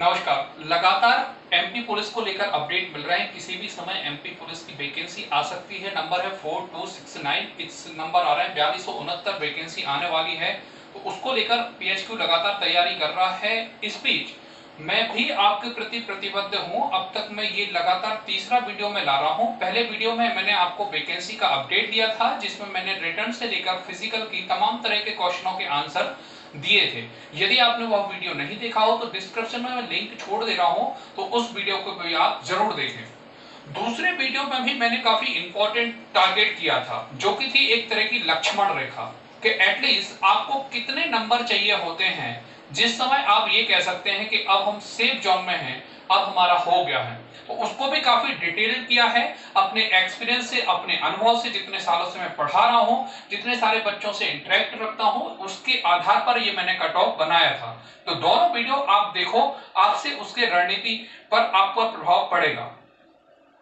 नमस्कार। लगातार MP police को लेकर अपडेट मिल रहे हैं। किसी भी समय एमपी पुलिस की वैकेंसी आ सकती है। नंबर है 4269। इस नंबर आ रहा है 4269 वैकेंसी आने वाली है, तो उसको लेकर पीएचक्यू लगातार तैयारी कर रहा है। इस बीच मैं भी आपके प्रति प्रतिबद्ध हूं। अब तक मैं ये लगातार तीसरा वीडियो में ला रहा हूं। पहले वीडियो में मैंने आपको वैकेंसी का अपडेट दिया था, जिसमें मैंने रिटर्न से लेकर फिजिकल की तमाम तरह के क्वेश्चनों के आंसर दिए थे। यदि आपने वह वीडियो नहीं देखा हो तो डिस्क्रिप्शन में मैं लिंक छोड़ दे रहा हूं, तो उस वीडियो को भी आप जरूर देखें। दूसरे वीडियो में भी मैंने काफी इंपॉर्टेंट टारगेट किया था, जो कि थी एक तरह की लक्ष्मण रेखा, कि एटलीस्ट आपको कितने नंबर चाहिए होते हैं जिस समय आप ये कह सकते हैं कि अब हम सेफ जोन में हैं, अब हमारा हो गया है। तो उसको भी काफी डिटेल किया है। अपने एक्सपीरियंस से, अपने अनुभव से, जितने सालों से मैं पढ़ा रहा हूं, जितने सारे बच्चों से इंटरेक्ट रखता हूं, उसके आधार पर ये मैंने कट ऑफ बनाया था। तो दोनों वीडियो आप देखो, आपसे उसके रणनीति पर आपका प्रभाव पड़ेगा।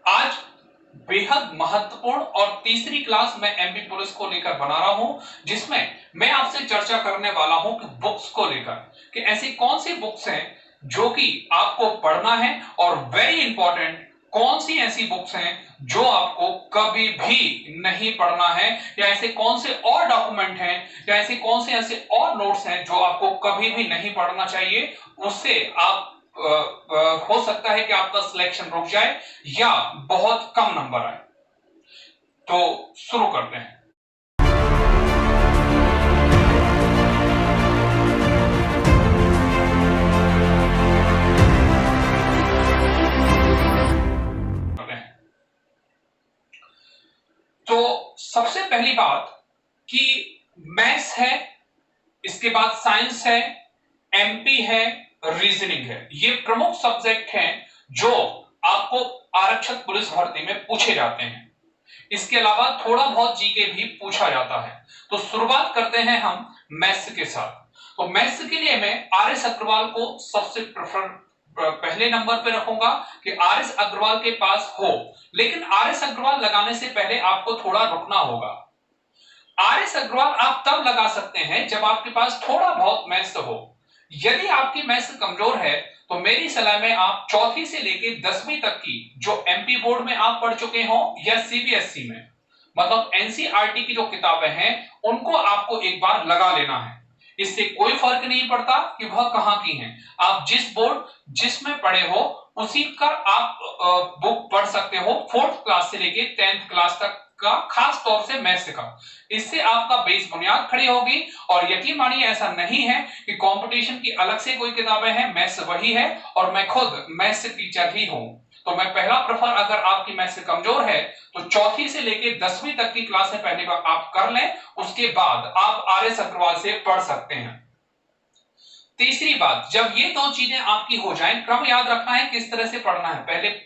आज बेहद महत्वपूर्ण और तीसरी क्लास मैं एमपी पुलिस को लेकर बना रहा हूं, जिसमें मैं आपसे चर्चा करने वाला हूं कि बुक्स को लेकर, कि ऐसी कौन सी बुक्स हैं जो कि आपको पढ़ना है, और वेरी इंपॉर्टेंट, कौन सी ऐसी बुक्स हैं जो आपको कभी भी नहीं पढ़ना है, या ऐसे कौन से और डॉक्यूमेंट हैं, या ऐसे कौन से ऐसे और नोट्स हैं जो आपको कभी भी नहीं पढ़ना चाहिए। उससे आप हो सकता है कि आपका सिलेक्शन रुक जाए या बहुत कम नंबर आए। तो शुरू करते हैं। तो सबसे पहली बात कि मैथ्स है, इसके बाद साइंस है, एमपी है, रीजनिंग है। ये प्रमुख सब्जेक्ट हैं जो आपको आरक्षक पुलिस भर्ती में पूछे जाते हैं। इसके अलावा थोड़ा बहुत जीके भी पूछा जाता है। तो शुरुआत करते हैं हम मैथ्स के साथ। तो मैथ्स के लिए मैं आर एस अग्रवाल को सबसे पहले नंबर पे रखूंगा कि आर एस अग्रवाल के पास हो। लेकिन आर एस अग्रवाल लगाने से पहले आपको थोड़ा रुकना होगा। आर एस अग्रवाल आप तब लगा सकते हैं जब आपके पास थोड़ा बहुत मैथ्स हो। यदि आपकी मैथ्स कमजोर है तो मेरी सलाह में आप चौथी से लेके 10वीं तक की जो एमपी बोर्ड में आप पढ़ चुके हो, या सीबीएसई में, मतलब एनसीईआरटी की जो किताबें हैं, उनको आपको एक बार लगा लेना है। इससे कोई फर्क नहीं पड़ता कि वह कहां की हैं। आप जिस बोर्ड जिसमें पढ़े हो उसी का आप बुक पढ़ सकते हो, 4th क्लास से लेके 10th क्लास तक का, खास तौर से मैथ्स का। इससे आपका बेस बुनियाद खड़ी होगी। और यकीन मानिए, ऐसा नहीं है कि कंपटीशन की अलग से कोई किताबें हैं, मैथ्स वही है, और मैं खुद मैथ्स टीचर ही हूं। तो मैं पहला प्रेफर, अगर आपकी मैथ्स कमजोर है तो चौथी से लेके 10वीं तक की क्लासें पहले बार आप कर लें, उसके बाद आप आर एस अग्रवाल से पढ़ सकते हैं। तीसरी बात, जब ये दो चीजें आपकी हो जाएं, क्रम याद रखना है किस तरह से पढ़ना है, पहले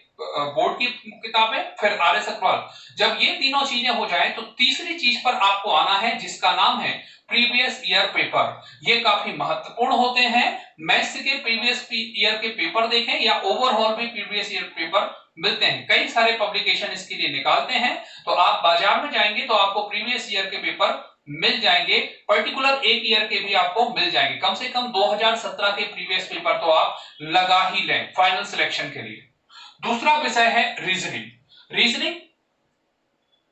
बोर्ड की किताबें, फिर आर एस अग्रवाल। जब ये तीनों चीजें हो जाएं तो तीसरी चीज पर आपको आना है, जिसका नाम है प्रीवियस ईयर पेपर। ये काफी महत्वपूर्ण होते हैं। मैथ्स के प्रीवियस ईयर के पेपर देखें, या ओवरऑल भी प्रीवियस ईयर पेपर मिलते हैं, कई सारे पब्लिकेशन इसके लिए निकालते हैं। तो आप बाजार में जाएंगे तो आपको प्रीवियस ईयर के पेपर मिल जाएंगे, पर्टिकुलर एक ईयर के भी आपको मिल जाएंगे। कम से कम 2017 के प्रीवियस पेपर तो आप लगा ही लें फाइनल सिलेक्शन के लिए। दूसरा विषय है रीजनिंग। रीजनिंग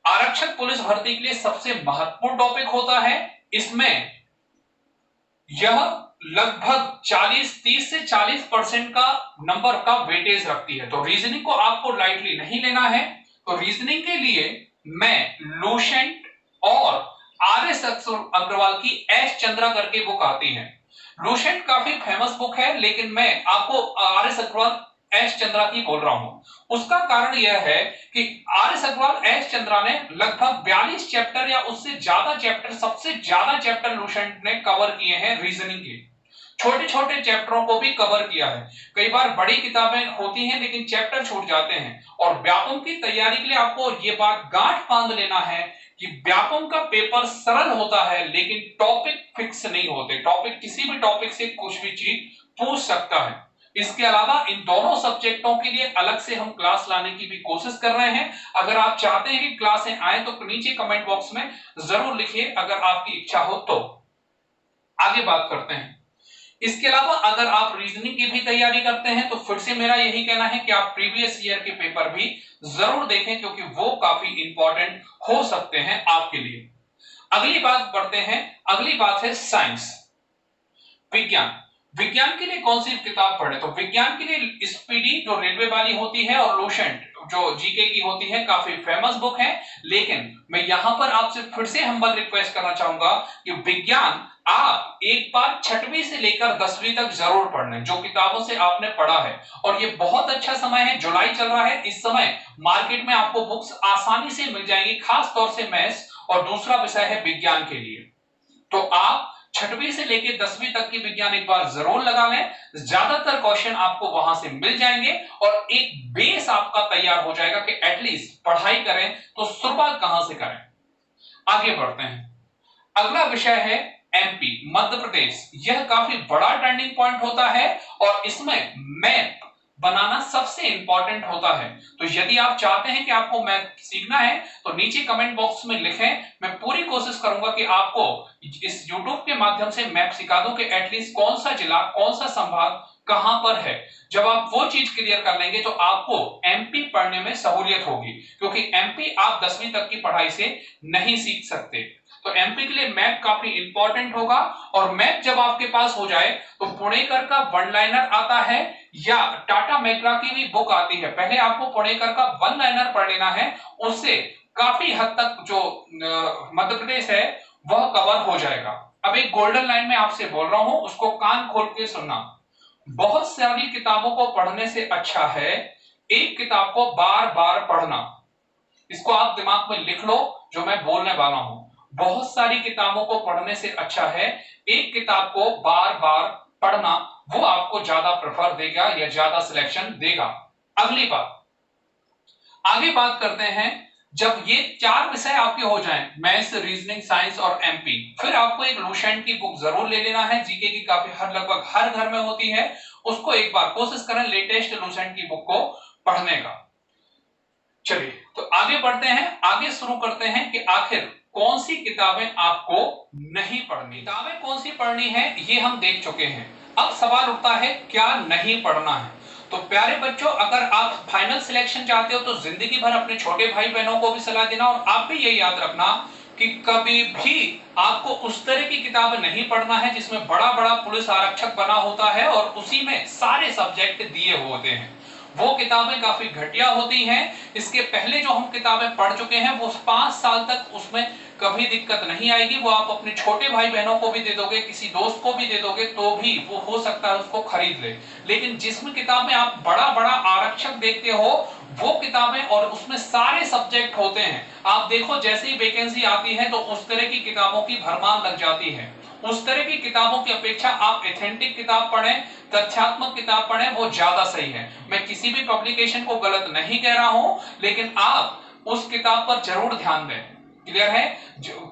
आरक्षक पुलिस भर्ती के लिए सबसे महत्वपूर्ण टॉपिक होता है। इसमें यह लगभग 30 से 40% का नंबर का वेटेज रखती है। तो रीजनिंग को आपको लाइटली नहीं लेना है। तो रीजनिंग के लिए मैं लूसेंट और आर एस अग्रवाल की एस चंद्रा करके बुक आती है। लूसेंट काफी फेमस बुक है, लेकिन मैं आपको R S Agarwal S Chandra की बोल रहा हूं। उसका कारण यह है कि R S Agarwal S Chandra ने लगभग 42 चैप्टर या उससे ज्यादा चैप्टर, सबसे ज्यादा चैप्टर लूसेंट ने कवर किए हैं रीजनिंग के। छोटे छोटे चैप्टरों को भी कवर किया है। कई बार बड़ी किताबें होती हैं लेकिन चैप्टर छूट जाते हैं। और व्यापम की तैयारी के लिए आपको ये बात गांठ बांध लेना है कि व्यापम का पेपर सरल होता है, लेकिन टॉपिक फिक्स नहीं होते। टॉपिक, किसी भी टॉपिक से कुछ भी चीज पूछ सकता है। इसके अलावा इन दोनों सब्जेक्टों के लिए अलग से हम क्लास लाने की भी कोशिश कर रहे हैं। अगर आप चाहते हैं कि क्लासें आए तो नीचे कमेंट बॉक्स में जरूर लिखिए, अगर आपकी इच्छा हो तो। आगे बात करते हैं। इसके अलावा अगर आप रीजनिंग की भी तैयारी करते हैं तो फिर से मेरा यही कहना है कि आप प्रीवियस ईयर के पेपर भी जरूर देखें, क्योंकि वो काफी इंपॉर्टेंट हो सकते हैं आपके लिए। अगली बात बढ़ते हैं, अगली बात है साइंस, विज्ञान। विज्ञान के लिए कौन सी किताब पढ़े? तो विज्ञान के लिए स्पीडी जो रेलवे वाली होती है और लूसेंट जो जीके की होती है, काफी फेमस बुक है। लेकिन मैं यहां पर आपसे फिर से हम्बल रिक्वेस्ट करना चाहूंगा कि विज्ञान आप एक बार 6वीं से लेकर 10वीं तक जरूर पढ़ लें, जो किताबों से आपने पढ़ा है। और ये बहुत अच्छा समय है, जुलाई चल रहा है, इस समय मार्केट में आपको बुक्स आसानी से मिल जाएंगी, खास तौर से मैथ्स और दूसरा विषय है विज्ञान के लिए। तो आप 6वीं से लेकर 10वीं तक की विज्ञान एक बार जरूर लगा लें, ज्यादातर क्वेश्चन आपको वहां से मिल जाएंगे और एक बेस आपका तैयार हो जाएगा कि एटलीस्ट पढ़ाई करें तो शुरुआत कहां से करें। आगे बढ़ते हैं, अगला विषय है एमपी, मध्य प्रदेश। यह काफी बड़ा टर्निंग पॉइंट होता है और इसमें मैप बनाना सबसे इंपॉर्टेंट होता है। तो यदि आप चाहते हैं कि आपको मैप सीखना है तो नीचे कमेंट बॉक्स में लिखें, मैं पूरी कोशिश करूंगा कि आपको इस YouTube के माध्यम से मैप सिखा दूं कि एटलीस्ट कौन सा जिला, कौन सा संभाग कहां पर है। जब आप वो चीज क्लियर कर लेंगे तो आपको एमपी पढ़ने में सहूलियत होगी, क्योंकि एमपी आप 10वीं तक की पढ़ाई से नहीं सीख सकते। तो एमपी के लिए मैप काफी इंपॉर्टेंट होगा। और मैप जब आपके पास हो जाए तो पुणेकर का वन लाइनर आता है या टाटा मैकग्रा की भी बुक आती है, पहले आपको पुणेकर का वन लाइनर पढ़ लेना है, उससे काफी हद तक जो मध्य प्रदेश है वह कवर हो जाएगा। अब एक गोल्डन लाइन में आपसे बोल रहा हूं, उसको कान खोल के सुनना। बहुत सारी किताबों को पढ़ने से अच्छा है एक किताब को बार बार पढ़ना। इसको आप दिमाग में लिख लो जो मैं बोलने वाला हूं। बहुत सारी किताबों को पढ़ने से अच्छा है एक किताब को बार बार पढ़ना, वो आपको ज्यादा प्रेफर देगा या ज्यादा सिलेक्शन देगा। अगली बात, आगे बात करते हैं, जब ये 4 विषय आपके हो जाएं, मैथ्स, रीजनिंग, साइंस और एमपी, फिर आपको एक लूसेंट की बुक जरूर ले लेना है, जीके की काफी लगभग हर घर में होती है, उसको एक बार कोशिश करें लेटेस्ट लूसेंट की बुक को पढ़ने का। चलिए तो आगे बढ़ते हैं, आगे शुरू करते हैं कि आखिर कौन सी किताबें आपको नहीं पढ़नी। किताबें कौन सी पढ़नी है ये हम देख चुके हैं, अब सवाल उठता है क्या नहीं पढ़ना है। तो प्यारे बच्चों, अगर आप फाइनल सिलेक्शन चाहते हो तो जिंदगी भर अपने छोटे भाई बहनों को भी सलाह देना, और आप भी ये याद रखना कि कभी भी आपको उस तरह की किताब नहीं पढ़ना है जिसमें बड़ा बड़ा पुलिस आरक्षक बना होता है और उसी में सारे सब्जेक्ट दिए हुए होते हैं। वो किताबें काफी घटिया होती हैं। इसके पहले जो हम किताबें पढ़ चुके हैं वो 5 साल तक उसमें कभी दिक्कत नहीं आएगी, वो आप अपने छोटे भाई बहनों को भी दे दोगे, किसी दोस्त को भी दे दोगे तो भी वो हो सकता है उसको खरीद ले। लेकिन जिसमें किताब में आप बड़ा बड़ा आरक्षक देखते हो वो किताबें और उसमें सारे सब्जेक्ट होते हैं, आप देखो जैसे ही वैकेंसी आती है तो उस तरह की किताबों की भरमार लग जाती है। उस तरह की किताबों की अपेक्षा आप एथेंटिक किताब पढ़ें, तथ्यात्मक किताब पढ़ें, वो ज्यादा सही है। मैं किसी भी पब्लिकेशन को गलत नहीं कह रहा हूं, लेकिन आप उस किताब पर जरूर ध्यान दें। क्लियर है?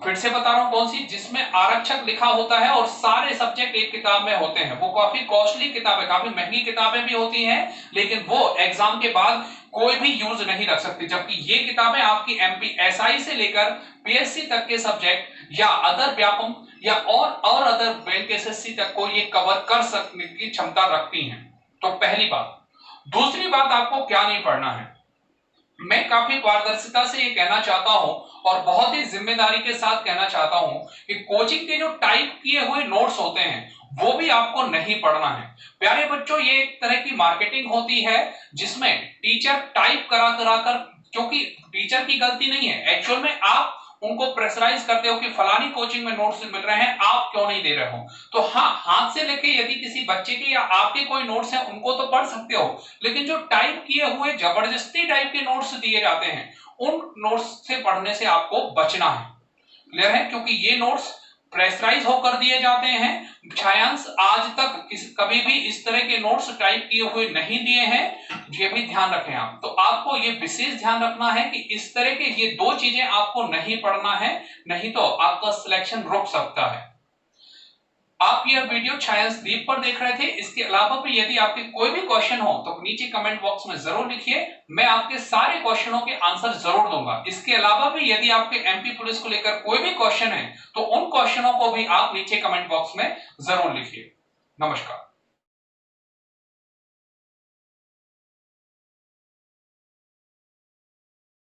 फिर से बता रहा हूं कौन सी, जिसमें आरक्षक लिखा होता है और सारे सब्जेक्ट एक किताब में होते हैं। वो काफी कॉस्टली किताबें, काफी महंगी किताबें भी होती हैं, लेकिन वो एग्जाम के बाद कोई भी यूज नहीं रख सकती। जबकि ये किताबें आपकी एमपी एसआई से लेकर पीएससी तक के सब्जेक्ट या अदर व्यापम या और अदर बैंक एसएससी तक को ये कवर कर सकने की क्षमता रखती हैं। तो पहली बात। दूसरी बात, आपको क्या नहीं पढ़ना है। मैं काफी पारदर्शिता से ये कहना चाहता हूं और बहुत ही जिम्मेदारी के साथ कहना चाहता हूं कि कोचिंग के जो टाइप किए हुए नोट्स होते हैं वो भी आपको नहीं पढ़ना है। प्यारे बच्चों, ये एक तरह की मार्केटिंग होती है जिसमें टीचर टाइप करा करा कर, क्योंकि टीचर की गलती नहीं है, एक्चुअल में आप उनको प्रेशराइज करते हो कि फलानी कोचिंग में नोट्स मिल रहे हैं, आप क्यों नहीं दे रहे हो। तो हाँ, हाथ से लेके यदि किसी बच्चे के या आपके कोई नोट्स हैं उनको तो पढ़ सकते हो, लेकिन जो टाइप किए हुए जबरदस्ती टाइप के नोट्स दिए जाते हैं उन नोट्स से पढ़ने से आपको बचना है। क्लियर है? क्योंकि ये नोट्स प्रेशराइज होकर दिए जाते हैं। छायांश आज तक कभी भी इस तरह के नोट्स टाइप किए हुए नहीं दिए हैं, ये भी ध्यान रखें आप। तो आपको ये विशेष ध्यान रखना है कि इस तरह के ये 2 चीजें आपको नहीं पढ़ना है, नहीं तो आपका सिलेक्शन रुक सकता है। आप यह वीडियो छायांश दीप पर देख रहे थे। इसके अलावा भी यदि आपके कोई भी क्वेश्चन हो तो नीचे कमेंट बॉक्स में जरूर लिखिए, मैं आपके सारे क्वेश्चनों के आंसर जरूर दूंगा। इसके अलावा भी यदि आपके एमपी पुलिस को लेकर कोई भी क्वेश्चन है तो उन क्वेश्चनों को भी आप नीचे कमेंट बॉक्स में जरूर लिखिए। नमस्कार।